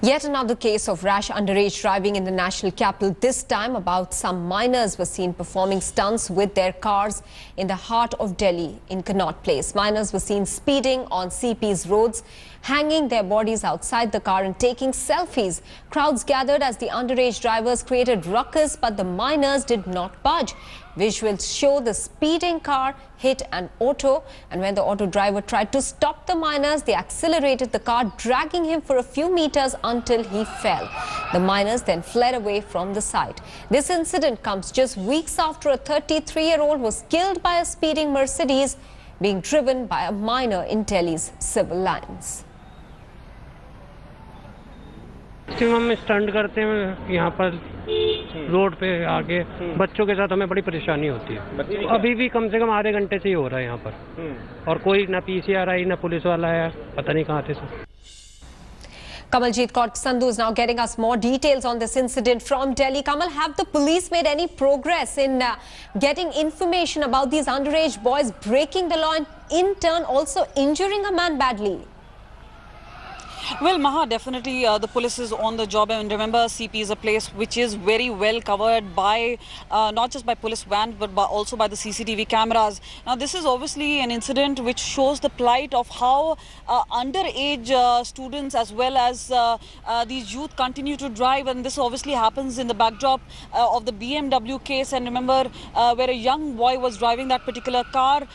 Yet another case of rash underage driving in the national capital. This time, about some minors were seen performing stunts with their cars in the heart of Delhi in Connaught Place. Minors were seen speeding on CP's roads, hanging their bodies outside the car and taking selfies. Crowds gathered as the underage drivers created ruckus, but the minors did not budge. Visuals show the speeding car hit an auto, and when the auto driver tried to stop the minors, they accelerated the car, dragging him for a few meters until he fell. The minors then fled away from the site. This incident comes just weeks after a 33-year-old was killed by a speeding Mercedes being driven by a minor in Delhi's civil lines. Maximum stunt करते हैं यहाँ पर road पे आके बच्चों के साथ हमें बड़ी परेशानी होती है। अभी भी कम से कम आधे घंटे से ही हो रहा है यहाँ पर और कोई ना पीसीआर आई ना पुलिस वाला है, पता नहीं कहाँ थे सब। Kamaljeet Kaur Sandhu is now getting us more details on this incident from Delhi. Kamal, have the police made any progress in getting information about these underage boys breaking the law and in turn also injuring a man badly? Well, Maha, definitely the police is on the job, and remember, CP is a place which is very well covered by not just by police vans but also by the CCTV cameras. Now, this is obviously an incident which shows the plight of how underage students as well as these youth continue to drive, and this obviously happens in the backdrop of the BMW case. And remember, where a young boy was driving that particular car,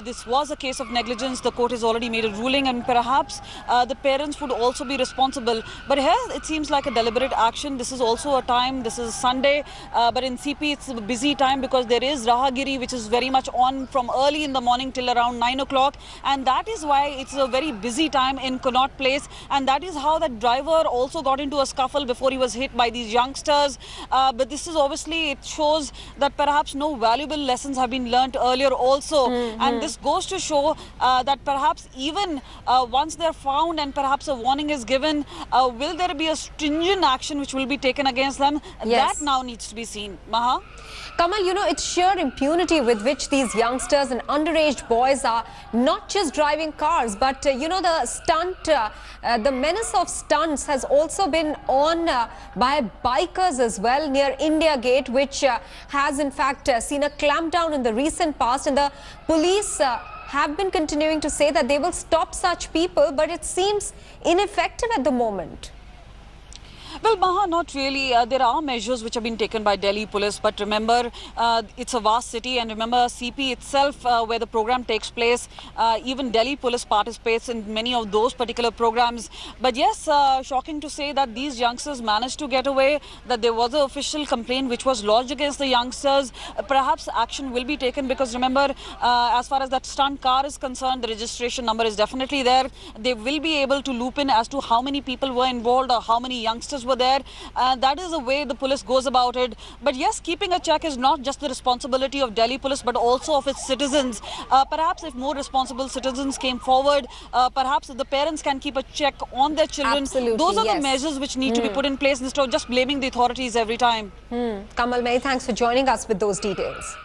this was a case of negligence. The court has already made a ruling, and perhaps the parents would also be responsible. But here it seems like a deliberate action. This is also a time, this is Sunday, but in CP it's a busy time because there is Rahagiri which is very much on from early in the morning till around 9 o'clock, and that is why it's a very busy time in Connaught Place, and that is how that driver also got into a scuffle before he was hit by these youngsters. But this is obviously, it shows that perhaps no valuable lessons have been learnt earlier also, and this goes to show that perhaps even once they're found and perhaps a warning is given, will there be a stringent action which will be taken against them? Yes. That now needs to be seen. Maha? Kamal, you know, it's sheer impunity with which these youngsters and underage boys are not just driving cars, but, you know, the stunt, the menace of stunts has also been on by bikers as well near India Gate, which has in fact seen a clampdown in the recent past, and the police have been continuing to say that they will stop such people, but it seems ineffective at the moment. Well, Maha, not really. There are measures which have been taken by Delhi police, but remember, it's a vast city, and remember CP itself, where the program takes place, even Delhi police participates in many of those particular programs. But yes, shocking to say that these youngsters managed to get away, that there was an official complaint which was lodged against the youngsters. Perhaps action will be taken because remember, as far as that stunt car is concerned, the registration number is definitely there. They will be able to loop in as to how many people were involved or how many youngsters were there. That is the way the police goes about it. But yes, keeping a check is not just the responsibility of Delhi police but also of its citizens. Perhaps if more responsible citizens came forward, perhaps if the parents can keep a check on their children. Absolutely, those are yes. the measures which need to be put in place instead of just blaming the authorities every time. Kamal, many thanks for joining us with those details.